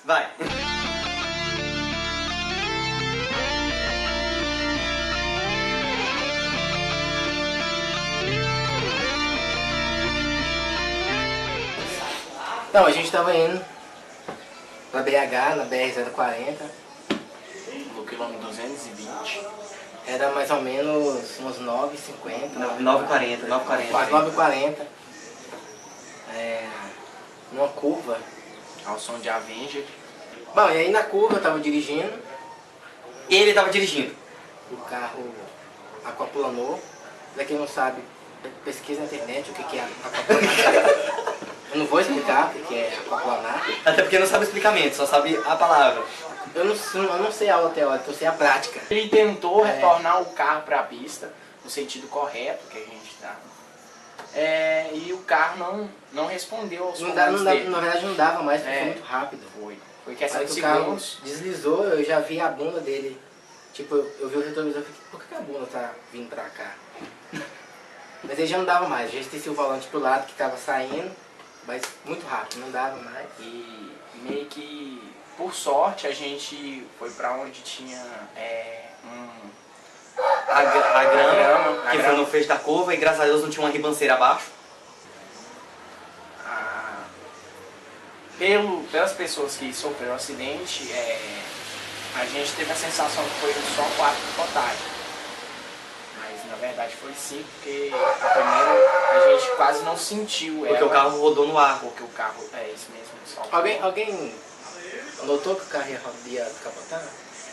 Vai. Então, a gente tava indo pra BH, na BR-040. No quilômetro 220. Era mais ou menos uns 9h50. 9h40, 9h40. Quase 9h40. Numa curva. Ao som de Avenger. Bom, e aí na curva eu tava dirigindo, Ele tava dirigindo. o carro aquaplanou. Pra quem não sabe, pesquisa na internet o que é aquaplanar. Eu não vou explicar o que é aquaplanar. Até porque não sabe explicamento, só sabe a palavra. Eu não sei a aula teórica, eu sei a prática. Ele tentou retornar o carro para a pista, no sentido correto que a gente está. E o carro não respondeu aos comandos dele. Na verdade não dava mais, porque foi muito rápido. Foi questão Aí de que o carro segundos. deslizou, eu já vi a bunda dele. Tipo, eu vi o retrovisor e falei, por que a bunda tá vindo pra cá? Mas ele já não dava mais, já esqueci o volante pro lado que tava saindo, mas muito rápido, não dava mais. E meio que, por sorte, a gente foi pra onde tinha A grama, a que grama. foi no fecho da curva e graças a Deus não tinha uma ribanceira abaixo. Pelas pessoas que sofreram o acidente, a gente teve a sensação que foi só 4 picotagens. Mas na verdade foi 5, porque a primeira a gente quase não sentiu Porque ela, o carro rodou no ar. porque o carro é isso mesmo. Só Alguém notou que o carro ia capotar?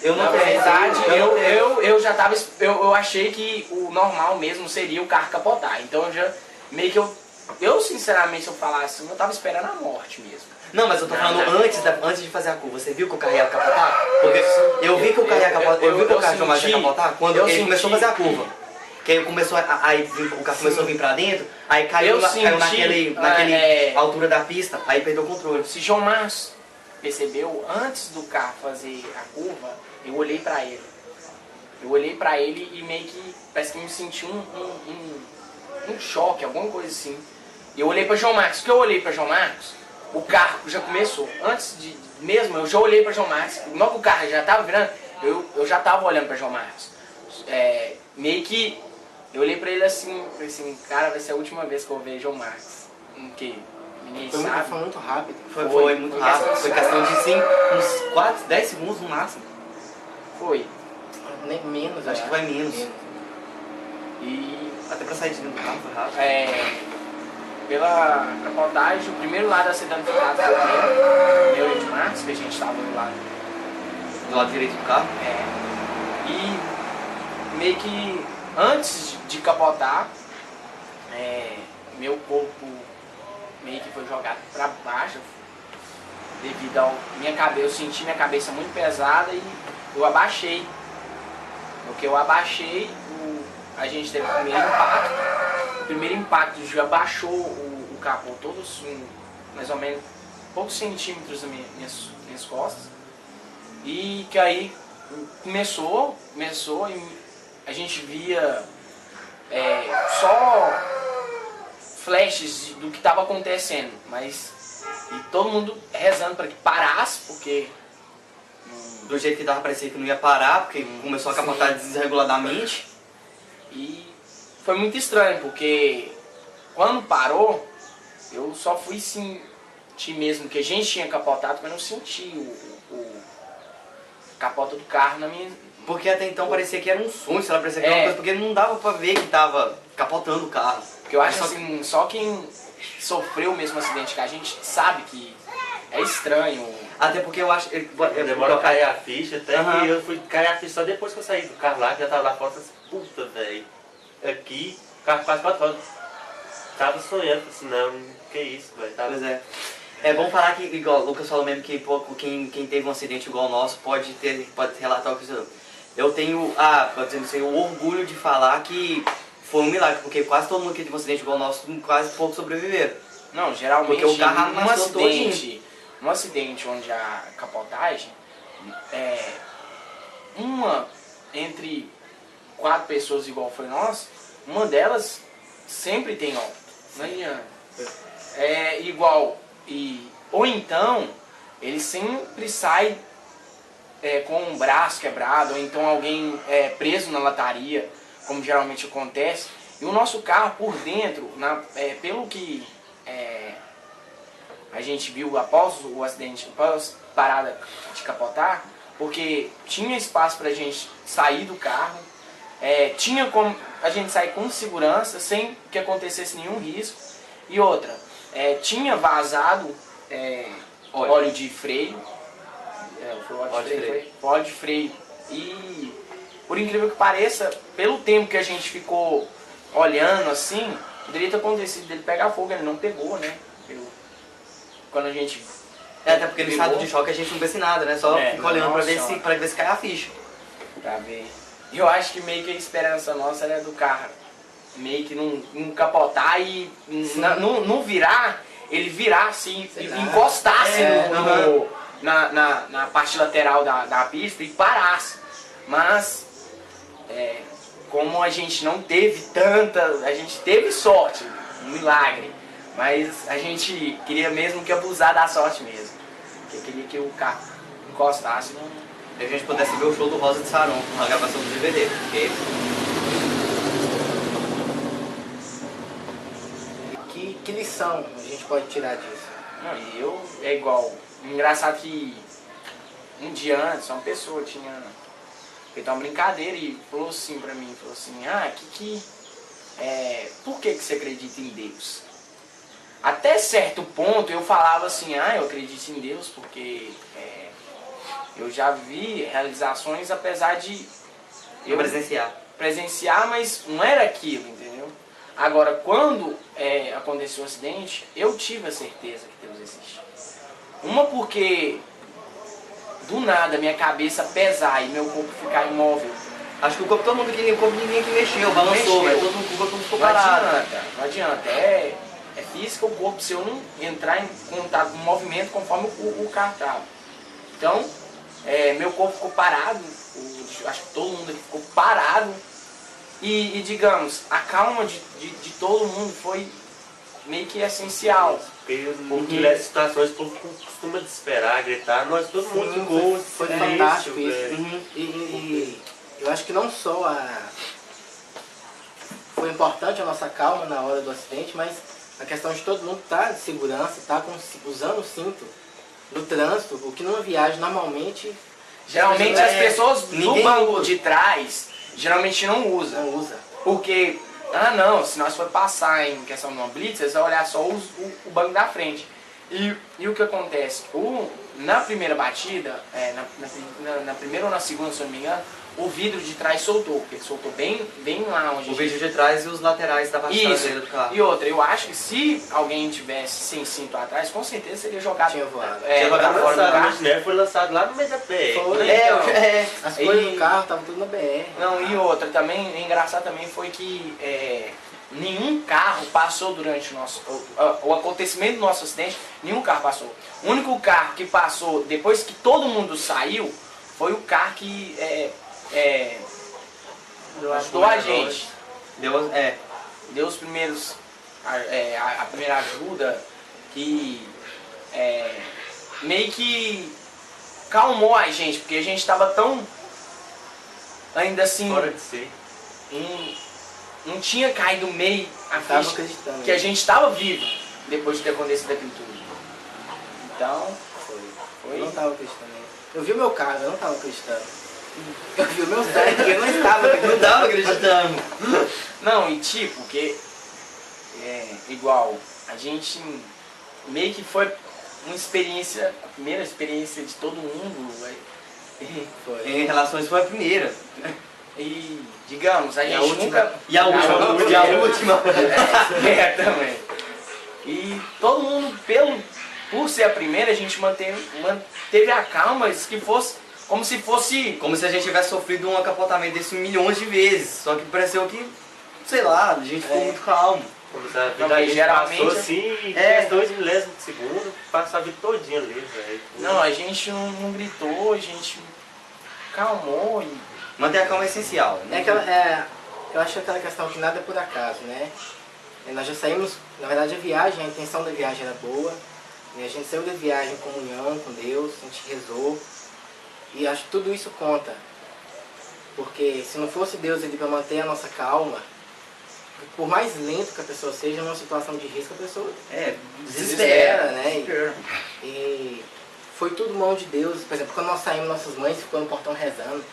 Eu não Na verdade, pensei, eu já tava. Eu achei que o normal mesmo seria o carro capotar. Então eu já meio que eu sinceramente, se eu falar assim, eu tava esperando a morte mesmo. Não, mas eu tô falando antes de fazer a curva. Você viu que o carro ia capotar? Porque eu vi que o carro ia capotar, eu vi que o carro ia capotar quando ele começou a fazer a curva. Que aí começou o carro começou a vir pra dentro, aí caiu naquele altura da pista, aí perdeu o controle. Se João Márcio percebeu, antes do carro fazer a curva, eu olhei pra ele. Eu olhei pra ele e meio que parece que me senti um choque, alguma coisa assim. Eu olhei pra João Marcos. O que eu olhei pra João Marcos, o carro já começou. Antes de mesmo, eu já olhei pra João Marcos. Logo que o carro já tava virando, eu já tava olhando pra João Marcos. Meio que eu olhei pra ele assim, falei assim, cara, vai ser a última vez que eu vejo João Marcos. Que ninguém sabe. Foi muito rápido. Foi muito rápido. Foi questão de uns 4, 10 segundos no máximo. Foi. Nem menos, Acho que vai menos. E Até pra sair de dentro do carro foi rápido. pela capotagem, o primeiro lado a ser danificado foi o meu e de Marcos, que a gente estava do lado direito do carro. E meio que antes de capotar, meu corpo meio que foi jogado para baixo devido ao minha cabeça. Eu senti minha cabeça muito pesada e eu abaixei. No que eu abaixei, a gente teve o primeiro impacto. O primeiro impacto já baixou o capô todo assim, mais ou menos poucos centímetros das minhas costas. E que aí começou e a gente via só flashes do que estava acontecendo, e todo mundo rezando para que parasse, porque Do jeito que dava, parecia que não ia parar, porque começou a capotar desreguladamente. E foi muito estranho, porque quando parou, eu só fui sentir mesmo que a gente tinha capotado, mas não senti o capota do carro na minha... Porque até então parecia que era um sonho, sei lá, parecia que era uma coisa, porque não dava pra ver que tava capotando o carro. Porque eu acho assim, só quem sofreu o mesmo acidente que a gente sabe que é estranho. Até porque eu acho... Demora a cair a ficha, até que eu fui cair a ficha só depois que eu saí do carro lá, que já tava lá fora, assim, puta, velho. Aqui, o carro quase 4 horas. Tava sonhando, assim, não, que isso, velho. Pois é. É bom falar que, igual o Lucas falou mesmo, que quem teve um acidente igual o nosso pode relatar o que eu tenho, por exemplo, assim, o orgulho de falar que foi um milagre, porque quase todo mundo que teve um acidente igual o nosso, quase pouco sobreviveram. Não, geralmente porque o carro num acidente onde há capotagem, uma entre 4 pessoas igual foi nós, uma delas sempre tem óbito. Não adianta. Ou então, ele sempre sai com um braço quebrado, ou então alguém preso na lataria, como geralmente acontece. E o nosso carro por dentro, pelo que a gente viu após o acidente, após a parada de capotar, porque tinha espaço pra gente sair do carro, tinha como a gente sair com segurança, sem que acontecesse nenhum risco. E outra, tinha vazado óleo de freio, óleo de freio. E por incrível que pareça, pelo tempo que a gente ficou olhando assim, poderia ter acontecido dele pegar fogo, ele não pegou, né? Quando a gente... até porque no estado de choque a gente não vê nada, né? Só fica olhando pra ver se cai a ficha. Pra ver. Eu acho que meio que a esperança nossa era do carro meio que não capotar e não virar, ele virasse e encostasse na parte lateral da pista e parasse. Mas como a gente não teve a gente teve sorte, um milagre, mas a gente queria mesmo que abusar da sorte mesmo. Porque queria que o carro encostasse. E a gente pudesse ver o show do Rosa de Saron, uma gravação do DVD. Porque... Que lição a gente pode tirar disso? Não, é igual. Engraçado que um dia antes uma pessoa tinha feito uma brincadeira e falou assim pra mim, por que você acredita em Deus? Até certo ponto eu falava assim, eu acredito em Deus porque eu já vi realizações, apesar de eu presenciar, mas não era aquilo, entendeu? Agora, quando aconteceu o acidente, eu tive a certeza que Deus existe. Uma porque do nada minha cabeça pesar e meu corpo ficar imóvel. Acho que o corpo, todo mundo aqui, o corpo ninguém que mexeu, balançou, mas todo mundo, o corpo ficou parado. Não adianta, é física o corpo se eu não entrar em contato com o movimento conforme o carro estava. Então, meu corpo ficou parado, acho que todo mundo aqui ficou parado. E digamos, a calma de todo mundo foi meio que essencial. Porque nessas situações o povo costuma desesperar, gritar, todo mundo ficou. Foi fantástico isso. E eu acho que não só foi importante a nossa calma na hora do acidente, mas a questão de todo mundo estar de segurança, estar usando o cinto no trânsito, o que numa viagem normalmente... Geralmente as pessoas no banco de trás geralmente não usam. Não usa. Porque, se nós for passar em questão de uma blitz, eles vão olhar só o banco da frente. E o que acontece? Na primeira batida, na primeira ou na segunda, se eu não me engano, o vidro de trás soltou, porque ele soltou bem lá onde... O vidro de trás e os laterais da parte traseira do carro. E outra, eu acho que se alguém tivesse sem cinto atrás, com certeza seria jogado... Tinha voado. Tinha jogado fora do carro. Foi lançado lá no meio da BR. As coisas do carro estavam tudo na BR. Não, e outra, também, engraçado também foi que nenhum carro passou durante o acontecimento do nosso acidente, nenhum carro passou. O único carro que passou depois que todo mundo saiu, foi o carro que... ajudou a gente. Deu os primeiros a primeira ajuda que meio que calmou a gente, porque a gente estava tão ainda assim fora de si. Não tinha caído meio a ficha que a gente estava vivo depois de ter acontecido aquilo tudo. Então foi. Eu não estava acreditando. Eu vi o meu carro, eu não estava acreditando. Eu vi o meu sangue, eu não estava acreditando. Não, e tipo, porque igual, a gente meio que foi uma experiência, a primeira experiência de todo mundo. Foi. Em relações foi a primeira. E digamos, a gente nunca... E a última. Também. E todo mundo, por ser a primeira, a gente manteve a calma, que fosse como se fosse... Como se a gente tivesse sofrido um capotamento desse milhões de vezes. Só que pareceu que, sei lá, a gente ficou muito calmo. Como se a vida a gente passou assim, em questões de milésimos de segundo, passou a vida todinha ali, velho. Não, a gente não gritou, a gente calmou e... Manter a calma é essencial. Né? Eu acho aquela questão que nada é por acaso, né? Nós já saímos, na verdade a intenção da viagem era boa, E a gente saiu da viagem em comunhão com Deus, a gente rezou. E acho que tudo isso conta. Porque se não fosse Deus ali para manter a nossa calma, por mais lento que a pessoa seja, numa situação de risco, a pessoa desespera, né? E foi tudo mão de Deus. Por exemplo, quando nós saímos, nossas mães ficou no portão rezando.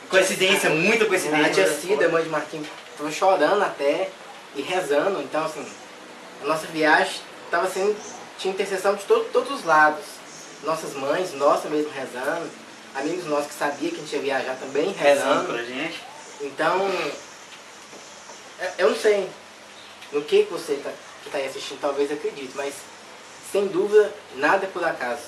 Coincidência, muita A coincidência. tia Cida, mãe de Marquinhos, estava chorando até e rezando. Então, assim, a nossa viagem estava sendo, tinha intercessão de todos os lados. Nossas mães, nossa mesmo rezando. Amigos nossos que sabiam que a gente ia viajar também rezando. Pra gente. Então, eu não sei no que você que tá aí assistindo talvez acredite, mas sem dúvida nada é por acaso.